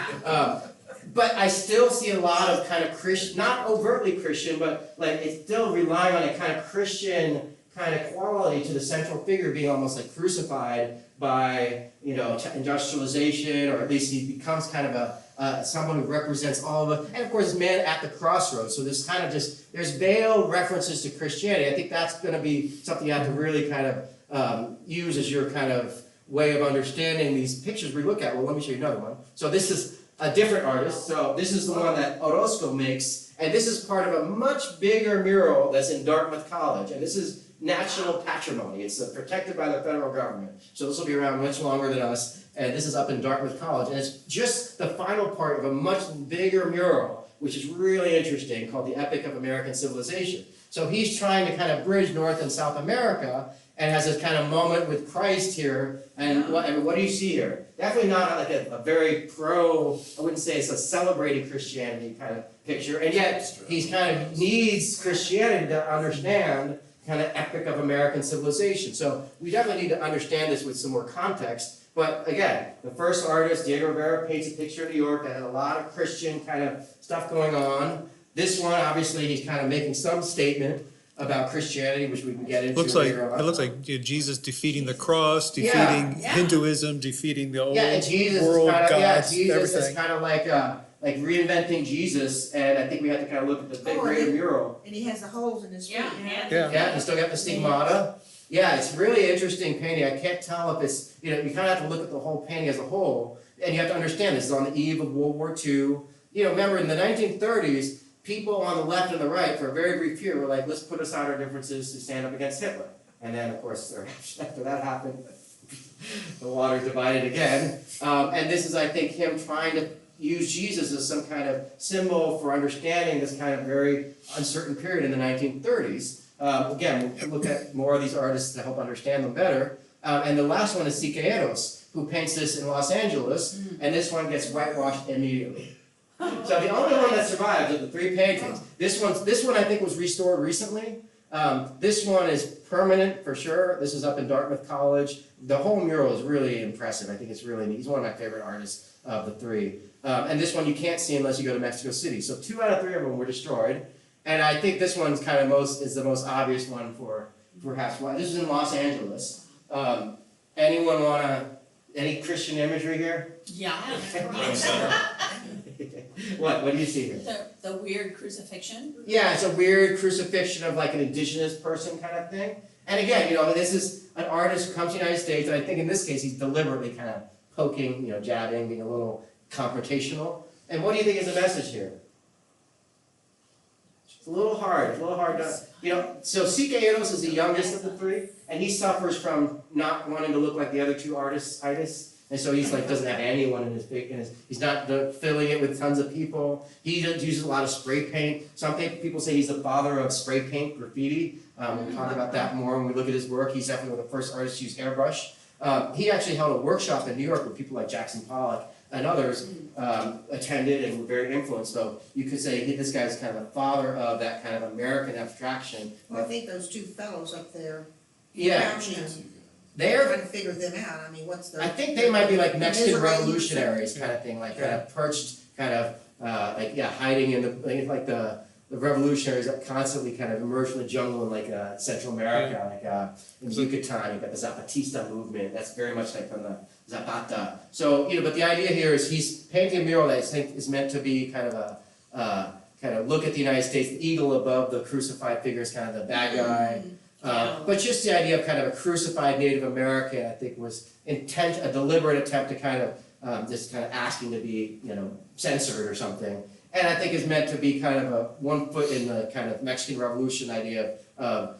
But I still see a lot of kind of Christian, not overtly Christian, but like it's still relying on a kind of Christian kind of quality to the central figure being almost like crucified by, industrialization, or at least he becomes kind of someone who represents all of it. And of course, man at the crossroads. So there's kind of there's veiled references to Christianity. I think that's going to be something you have to really kind of use as your kind of way of understanding these pictures we look at. Well, let me show you another one. So this is a different artist. So this is the one that Orozco makes. And this is part of a much bigger mural that's in Dartmouth College. And this is national patrimony. It's protected by the federal government. So this will be around much longer than us. And this is up in Dartmouth College. And it's just the final part of a much bigger mural, which is really interesting, called The Epic of American Civilization. So he's trying to kind of bridge North and South America and has this kind of moment with Christ here. And what do you see here? Definitely not like a very I wouldn't say it's a celebrating Christianity kind of picture. And yet he's kind of needs Christianity to understand kind of epic of American civilization. So we definitely need to understand this with some more context. But again, the first artist, Diego Rivera, paints a picture of New York that had a lot of Christian kind of stuff going on. This one, obviously, he's kind of making some statement about Christianity, which we can get into later on. It looks like Jesus defeating the cross, defeating Hinduism, defeating the old and Jesus world is kind of, gods, Jesus everything. is kind of like reinventing Jesus, and I think we have to kind of look at the big greater mural. And he has the holes in his feet. Yeah. Yeah, you still got the stigmata. Yeah, it's really interesting painting. I can't tell if it's, you kind of have to look at the whole painting as a whole, and you have to understand this is on the eve of World War II. Remember in the 1930s, people on the left and the right, for a very brief period, were like, let's put aside our differences to stand up against Hitler. And then, of course, after that happened, the waters divided again. And this is, I think, him trying to use Jesus as some kind of symbol for understanding this kind of very uncertain period in the 1930s. Again, we'll look at more of these artists to help understand them better. And the last one is Siqueiros, who paints this in Los Angeles, and this one gets whitewashed immediately. So the only one that survived of the three paintings, this one I think was restored recently. This one is permanent for sure. This is up in Dartmouth College. The whole mural is really impressive. I think it's really neat. He's one of my favorite artists of the three. And this one you can't see unless you go to Mexico City. So 2 out of 3 of them were destroyed. And I think this one's kind of is the most obvious one for perhaps why. This is in Los Angeles. Anyone any Christian imagery here? Yeah. What do you see here? The weird crucifixion. Yeah, it's a weird crucifixion of like an indigenous person kind of thing. And again, this is an artist who comes to the United States, and I think in this case he's deliberately kind of poking, jabbing, being a little confrontational. And what do you think is the message here? It's a little hard to, so Siqueiros is the youngest of the three, and he suffers from not wanting to look like the other two artists, and so he's like, doesn't have anyone in his he's not filling it with tons of people. He uses a lot of spray paint. Some people say he's the father of spray paint graffiti. We'll talk about that more when we look at his work. He's definitely one of the first artists to use airbrush. He actually held a workshop in New York where people like Jackson Pollock and others attended and were very influenced. So you could say this guy's kind of the father of that kind of American abstraction. Well, I think those two fellows up there. Yeah. They're trying to figure them out. I mean, what's their? I think they might be like Mexican misery. revolutionaries kind of thing, like kind of perched, kind of hiding in the revolutionaries that constantly kind of emerge from the jungle in like Central America, like in Yucatan, you've got the Zapatista movement. That's very much like from the Zapata. So but the idea here is he's painting a mural that I think is meant to be kind of a kind of look at the United States, the eagle above the crucified figure is kind of the bad guy. But just the idea of kind of a crucified Native American, I think, was a deliberate attempt to kind of just kind of asking to be, censored or something. And I think is meant to be kind of a one foot in the kind of Mexican Revolution idea of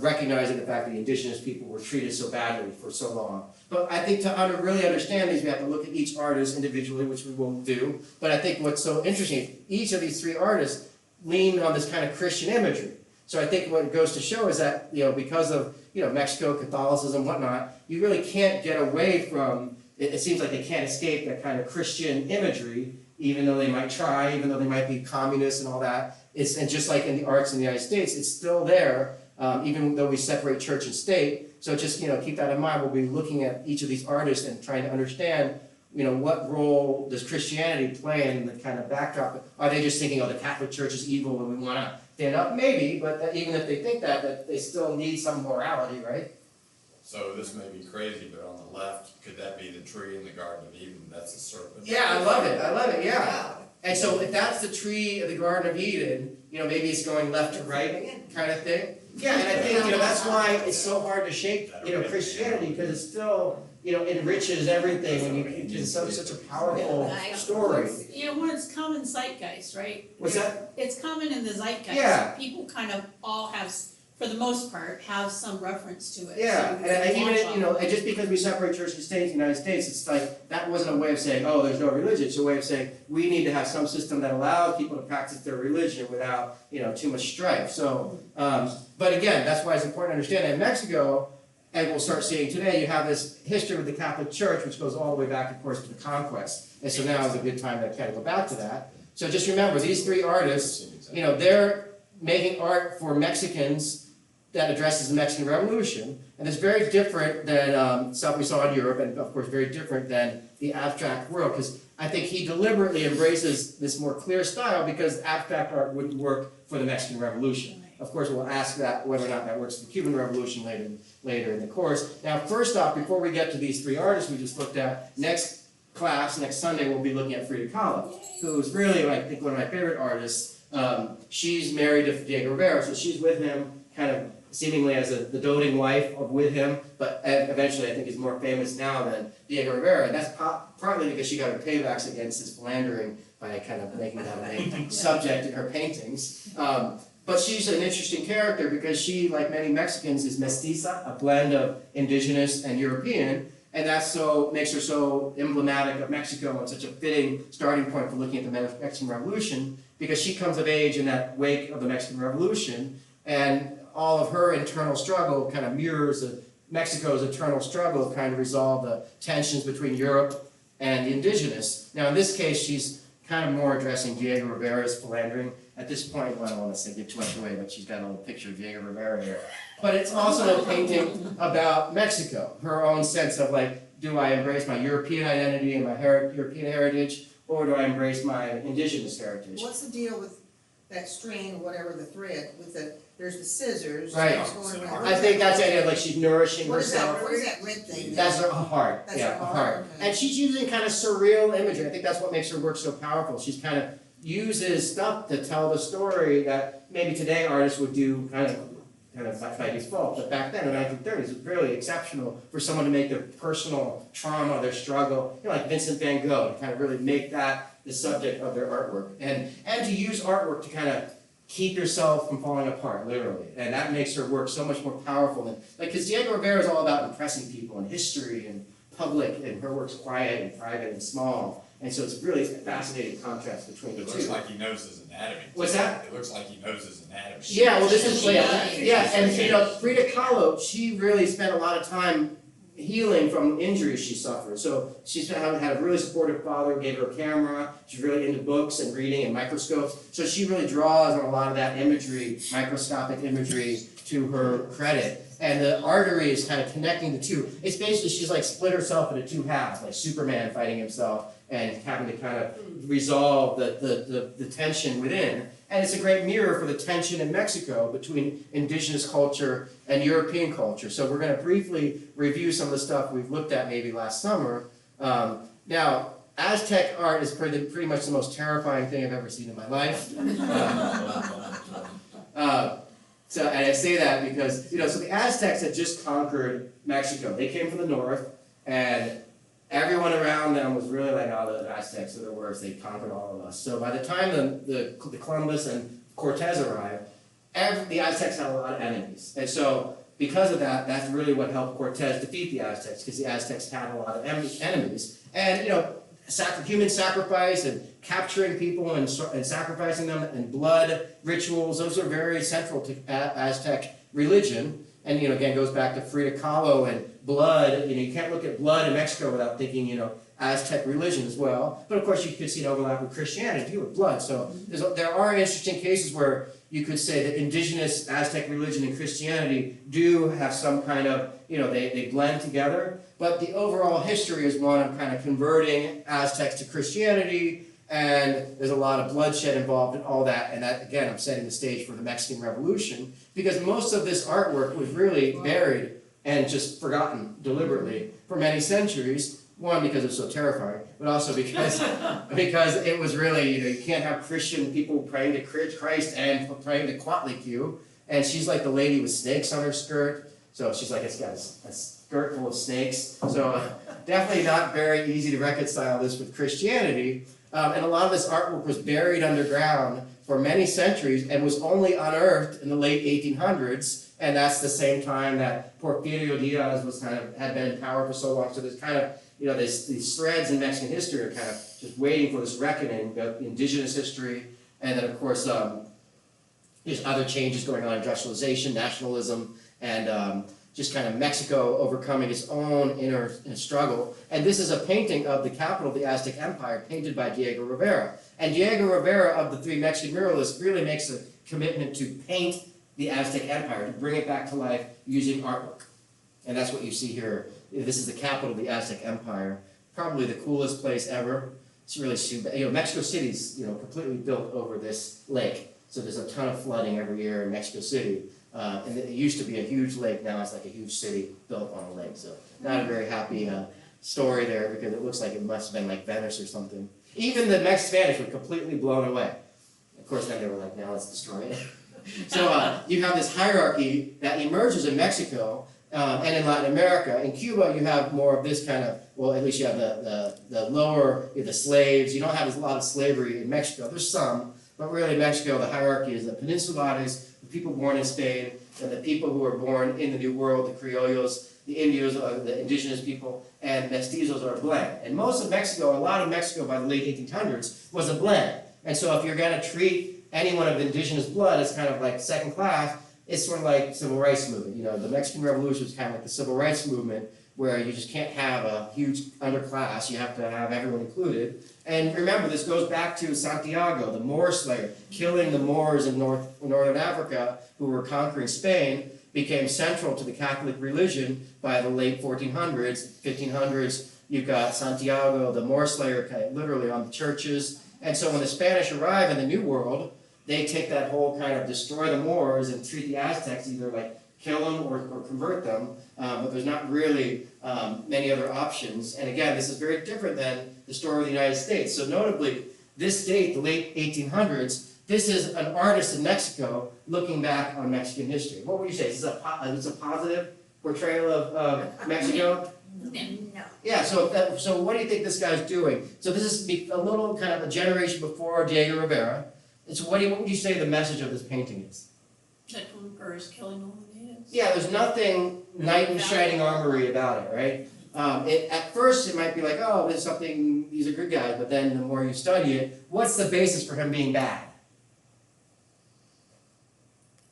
recognizing the fact that the indigenous people were treated so badly for so long. But I think to really understand these, we have to look at each artist individually, which we won't do. But I think what's so interesting, each of these three artists leaned on this kind of Christian imagery. So I think what it goes to show is that, because of, Mexico, Catholicism, whatnot, you really can't get away from, it seems like they can't escape that kind of Christian imagery, even though they might try, even though they might be communists and all that. And just like in the arts in the United States, it's still there, even though we separate church and state. So just, keep that in mind. We'll be looking at each of these artists and trying to understand, what role does Christianity play in the kind of backdrop? Are they just thinking, the Catholic Church is evil and we want to stand up? Maybe, but even if they think that they still need some morality, right? So this may be crazy, but on the left, could that be the tree in the Garden of Eden? That's a serpent. Yeah, I love it, yeah. And so if that's the tree of the Garden of Eden, maybe it's going left to right kind of thing. Yeah, and I think, that's why it's so hard to shape, Christianity, because it's still, enriches everything, and it's such a powerful story. When it's common zeitgeist, right? What's that? It's common in the zeitgeist. Yeah. People kind of all have, for the most part, have some reference to it. Yeah, So and you even, can launch off. and just because we separate church and state in the United States, it's like, that wasn't a way of saying, there's no religion. It's a way of saying, we need to have some system that allows people to practice their religion without, too much strife. So, but again, that's why it's important to understand that in Mexico, and we'll start seeing today, you have this history with the Catholic Church, which goes all the way back, of course, to the conquest. And so now is a good time to kind of go back to that. So just remember, these three artists, they're making art for Mexicans that addresses the Mexican Revolution. And it's very different than stuff we saw in Europe, and of course very different than the abstract world, because I think he deliberately embraces this more clear style because abstract art wouldn't work for the Mexican Revolution. Of course, we'll ask that whether or not that works for the Cuban Revolution later in the course. Now, first off, before we get to these three artists we just looked at, next Sunday, we'll be looking at Frida Kahlo, who's really, I think, one of my favorite artists. She's married to Diego Rivera, so she's with him kind of seemingly as the doting wife with him, but eventually I think is more famous now than Diego Rivera, and that's partly because she got her paybacks against his philandering by kind of making that a main subject in her paintings. But she's an interesting character because she, like many Mexicans, is mestiza, a blend of indigenous and European, and that makes her so emblematic of Mexico and such a fitting starting point for looking at the Mexican Revolution, because she comes of age in that wake of the Mexican Revolution, and all of her internal struggle kind of mirrors Mexico's internal struggle to kind of resolve the tensions between Europe and the indigenous. Now in this case, she's kind of more addressing Diego Rivera's philandering. At this point, well, I don't want to give too much away, but she's got a little picture of Diego Rivera here. But it's also a painting about Mexico, her own sense of like, do I embrace my European identity and my European heritage, or do I embrace my indigenous heritage? What's the deal with that string, or whatever the thread, with there's the scissors. Right. that's going around. I think that's the idea of like she's nourishing What is that, herself. what is that red thing? That's her heart, That's yeah, her a heart, heart. okay. And she's using kind of surreal imagery. I think that's what makes her work so powerful. She's kind of uses stuff to tell the story that maybe today artists would do kind of by default. But back then in the 1930s, it was really exceptional for someone to make their personal trauma, their struggle, like Vincent van Gogh, to kind of really make that the subject of their artwork. And to use artwork to kind of keep yourself from falling apart, literally. And that makes her work so much more powerful than, like, because Diego Rivera is all about impressing people in history and public, and her work's quiet and private and small. And so it's really a fascinating contrast between the It two. looks like he knows his anatomy. What's that? It looks like he knows his anatomy. Yeah, well, this is, She yeah, and you know, Frida Kahlo, she really spent a lot of time healing from injuries she suffered. So she's had a really supportive father, gave her a camera, she's really into books and reading and microscopes. So she really draws on a lot of that imagery, microscopic imagery, to her credit. And the artery is kind of connecting the two. It's basically, she's like split herself into two halves, like Superman fighting himself and having to kind of resolve the tension within. And it's a great mirror for the tension in Mexico between indigenous culture and European culture. So we're going to briefly review some of the stuff we've looked at maybe last summer. Now, Aztec art is pretty much the most terrifying thing I've ever seen in my life. So, and I say that because, you know, so the Aztecs had just conquered Mexico. They came from the north, and everyone around them was really like, oh, the Aztecs are the worst. They conquered all of us. So by the time the Columbus and Cortez arrived, the Aztecs had a lot of enemies. And so because of that, that's really what helped Cortez defeat the Aztecs, because the Aztecs had a lot of enemies. And, you know, human sacrifice and capturing people and sacrificing them and blood rituals, those are very central to Aztec religion. And, you know, again, goes back to Frida Kahlo and blood. You know, you can't look at blood in Mexico without thinking, you know, Aztec religion as well. But of course, you could see an overlap with Christianity with blood. So there are interesting cases where you could say that indigenous Aztec religion and Christianity do have some kind of, you know, they blend together. But the overall history is one of kind of converting Aztecs to Christianity, and there's a lot of bloodshed involved in all that. And that, again, I'm setting the stage for the Mexican Revolution, because most of this artwork was really buried and just forgotten deliberately for many centuries. One, because it's so terrifying, but also because it was really, you know, you can't have Christian people praying to Christ and praying to Coatlicue. And she's like the lady with snakes on her skirt. So she's like, it's got a skirt full of snakes. So definitely not very easy to reconcile this with Christianity. And a lot of this artwork was buried underground for many centuries and was only unearthed in the late 1800s. And that's the same time that Porfirio Diaz had been in power for so long. So there's kind of, you know, these threads in Mexican history are kind of just waiting for this reckoning of indigenous history. And then, of course, there's other changes going on, industrialization, nationalism, and just kind of Mexico overcoming its own inner struggle. And this is a painting of the capital of the Aztec Empire, painted by Diego Rivera. And Diego Rivera, of the three Mexican muralists, really makes a commitment to paint the Aztec Empire, to bring it back to life using artwork. And that's what you see here. This is the capital of the Aztec Empire. Probably the coolest place ever. It's really, you know, Mexico City's, you know, completely built over this lake. So there's a ton of flooding every year in Mexico City. And it used to be a huge lake, now it's like a huge city built on a lake. So not a very happy story there, because it looks like it must have been like Venice or something. Even the Spanish were completely blown away. Of course, then they were like, now let's destroy it. So you have this hierarchy that emerges in Mexico and in Latin America. In Cuba, you have more of this kind of, well, at least you have the lower, you have the slaves. You don't have a lot of slavery in Mexico. There's some, but really in Mexico, the hierarchy is the Peninsulares, the people born in Spain, and the people who are born in the New World, the Criollos, the Indios, the indigenous people, and mestizos are a blend. And most of Mexico, a lot of Mexico by the late 1800s, was a blend. And so if you're going to treat anyone of indigenous blood as kind of like second class, it's sort of like civil rights movement. You know, the Mexican Revolution was kind of like the civil rights movement, where you just can't have a huge underclass, you have to have everyone included. And remember, this goes back to Santiago, the Moor slayer, killing the Moors in northern Africa who were conquering Spain, became central to the Catholic religion by the late 1400s, 1500s. You've got Santiago, the Moor slayer, kind of literally on the churches. And so when the Spanish arrive in the New World, they take that whole kind of destroy the Moors and treat the Aztecs, either like kill them or convert them, but there's not really many other options. And again, this is very different than the story of the United States. So notably, this date, the late 1800s, this is an artist in Mexico looking back on Mexican history. What would you say? Is this a positive portrayal of Mexico? No. Yeah, so what do you think this guy's doing? So this is a little kind of a generation before Diego Rivera. And so what would you say the message of this painting is? The conqueror is killing all the natives. Yeah, there's nothing knight in shining armory about it, right? At first it might be like, oh, there's something, these are good guys, but then the more you study it, what's the basis for him being bad?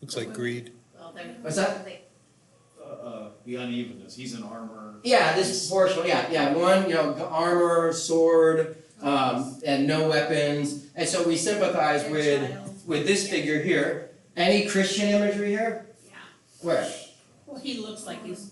Looks like greed. Well, they're. What's that? The unevenness, he's in armor. Yeah, disproportional, yeah, one, armor, sword, and no weapons, and so we sympathize with this figure here. Any Christian imagery here? Yeah, Where? well, he looks like he's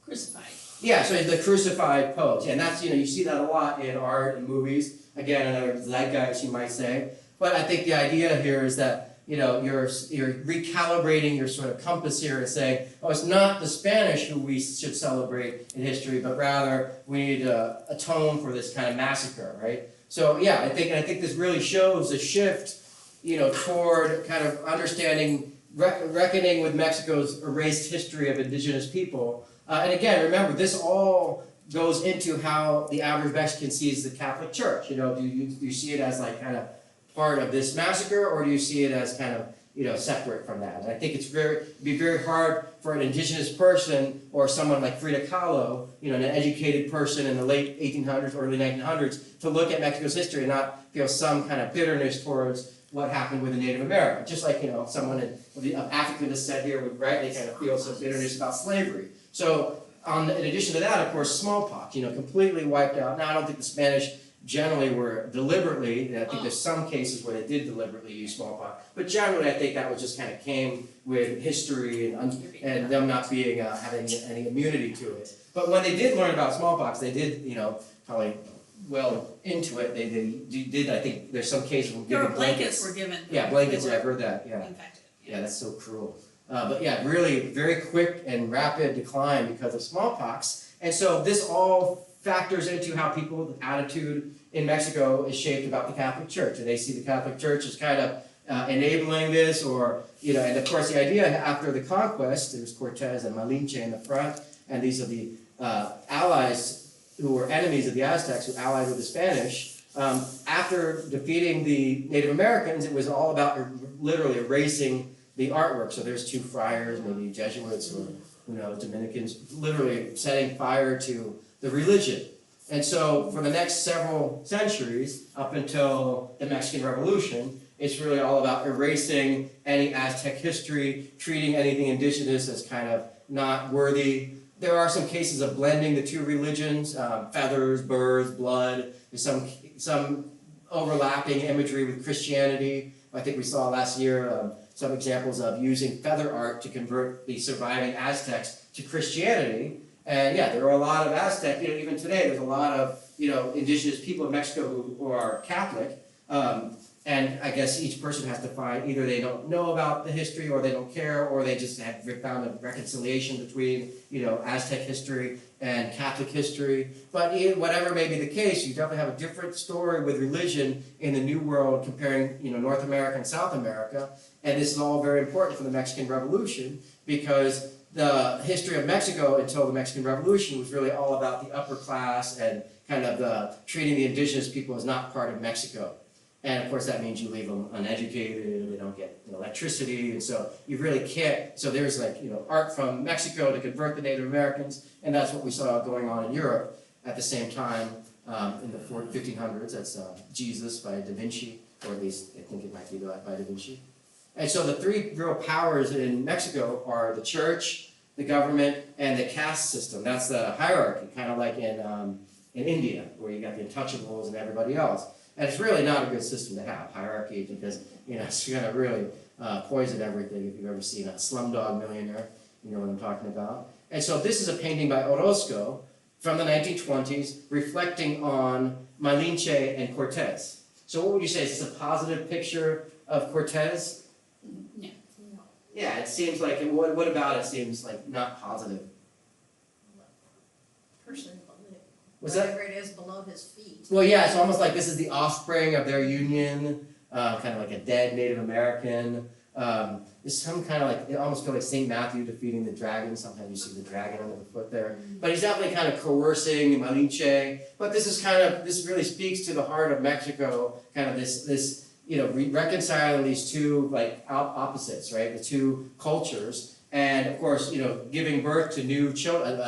crucified. Yeah, so the crucified pose, and that's, you see that a lot in art and movies, again, another zeitgeist, you might say, but I think the idea here is that you're recalibrating your sort of compass here and saying, oh, it's not the Spanish who we should celebrate in history, but rather we need to atone for this kind of massacre, right? So yeah, I think this really shows a shift, toward kind of understanding, reckoning with Mexico's erased history of indigenous people. And again, remember, this all goes into how the average Mexican sees the Catholic Church. Do you see it as like kind of part of this massacre, or do you see it as kind of separate from that? And I think it'd be very hard for an indigenous person or someone like Frida Kahlo, an educated person in the late 1800s, early 1900s, to look at Mexico's history and not feel some kind of bitterness towards what happened with the Native American. Just like someone of African descent here would rightly kind of feel some bitterness about slavery. So in addition to that, of course, smallpox, completely wiped out. Now I don't think the Spanish generally were deliberately, I think there's some cases where they did deliberately use smallpox, but generally I think that was just kind of came with history and them not being having any immunity to it. But when they did learn about smallpox, they did, probably well into it. They did. I think there's some cases where There were given blankets were given. Yeah, blankets. I've heard that. Yeah. Infected. Yeah, that's so cruel. But yeah, really very quick and rapid decline because of smallpox. And so this all factors into how people's attitude in Mexico is shaped about the Catholic Church. And they see the Catholic Church as kind of enabling this, or, and of course the idea after the conquest, there's Cortez and Malinche in the front, and these are the allies who were enemies of the Aztecs, who allied with the Spanish. After defeating the Native Americans, it was all about literally erasing the artwork. So there's two friars, maybe Jesuits or Dominicans, literally setting fire to the religion. And so for the next several centuries, up until the Mexican Revolution, it's really all about erasing any Aztec history, treating anything indigenous as kind of not worthy. There are some cases of blending the two religions, feathers, birds, blood. There's some overlapping imagery with Christianity. I think we saw last year some examples of using feather art to convert the surviving Aztecs to Christianity. And yeah, there are a lot of Aztec, even today, there's a lot of, indigenous people in Mexico who are Catholic. And I guess each person has to find, either they don't know about the history, or they don't care, or they just have found a reconciliation between, Aztec history and Catholic history. But whatever may be the case, you definitely have a different story with religion in the New World comparing, North America and South America. And this is all very important for the Mexican Revolution, because the history of Mexico until the Mexican Revolution was really all about the upper class and kind of treating the indigenous people as not part of Mexico. And of course that means you leave them uneducated, they don't get electricity, and so you really can't, so there's art from Mexico to convert the Native Americans, and that's what we saw going on in Europe at the same time in the 1500s. That's Jesus by Da Vinci, or at least I think it might be by Da Vinci. And so the three real powers in Mexico are the church, the government, and the caste system. That's the hierarchy, kind of like in India, where you got the untouchables and everybody else. And it's really not a good system to have, hierarchy, because, you know, it's gonna really poison everything. If you've ever seen a Slumdog Millionaire, you know what I'm talking about. And so this is a painting by Orozco from the 1920s, reflecting on Malinche and Cortez. So what would you say, is this a positive picture of Cortez? No. Yeah, it seems like, what about it seems like not positive? Person, Was that? whatever it is below his feet. Well, yeah, it's almost like this is the offspring of their union, kind of like a dead Native American. It's some kind of like, it almost feels like St. Matthew defeating the dragon. Sometimes you see the dragon under the foot there. But he's definitely kind of coercing Malinche. But this is kind of, this really speaks to the heart of Mexico, kind of this you know, reconciling these two like opposites, right? The two cultures. And of course, you know, giving birth to new children,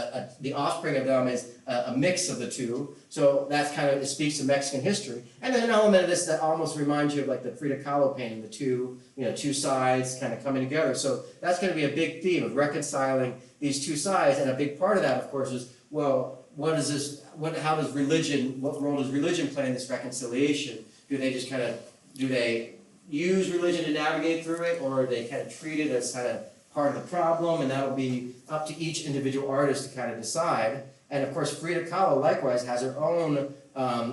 the offspring of them is a mix of the two. So that's kind of, it speaks to Mexican history. And then an element of this that almost reminds you of like the Frida Kahlo painting, the two, you know, two sides kind of coming together. So that's going to be a big theme of reconciling these two sides. And a big part of that, of course, is, well, what is this, how does religion, what role does religion play in this reconciliation? Do they just kind of, do they use religion to navigate through it, or are they kind of treat it as kind of part of the problem? And that'll be up to each individual artist to kind of decide. And of course, Frida Kahlo likewise has her own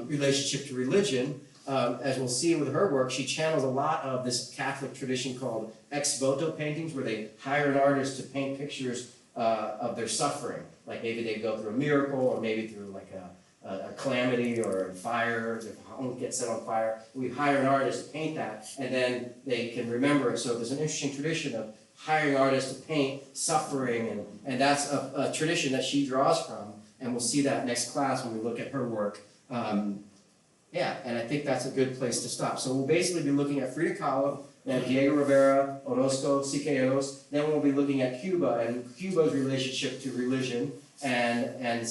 relationship to religion. As we'll see with her work, she channels a lot of this Catholic tradition called ex voto paintings, where they hire an artist to paint pictures of their suffering. Like maybe they go through a miracle, or maybe through like a calamity or a fire, if a home gets set on fire. We hire an artist to paint that, and then they can remember it. So there's an interesting tradition of hiring artists to paint suffering, and that's a tradition that she draws from, and we'll see that next class when we look at her work. Yeah, and I think that's a good place to stop. So we'll basically be looking at Frida Kahlo, then Diego Rivera, Orozco, Siqueiros, then we'll be looking at Cuba and Cuba's relationship to religion, and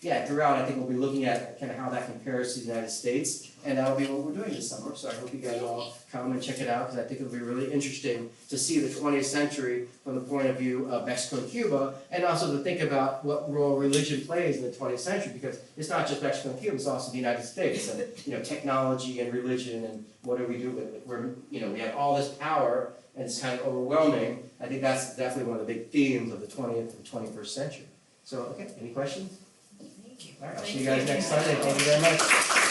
yeah, throughout I think we'll be looking at kind of how that compares to the United States, and that'll be what we're doing this summer. So I hope you guys all come and check it out, because I think it'll be really interesting to see the 20th century from the point of view of Mexico and Cuba, and also to think about what role religion plays in the 20th century, because it's not just Mexico and Cuba, it's also the United States, and you know, technology and religion, and what do we do with it? We're, you know, we have all this power, and it's kind of overwhelming. I think that's definitely one of the big themes of the 20th and 21st century. So, okay, any questions? Thank you. All right, I'll see you guys next Sunday. Thank you very much.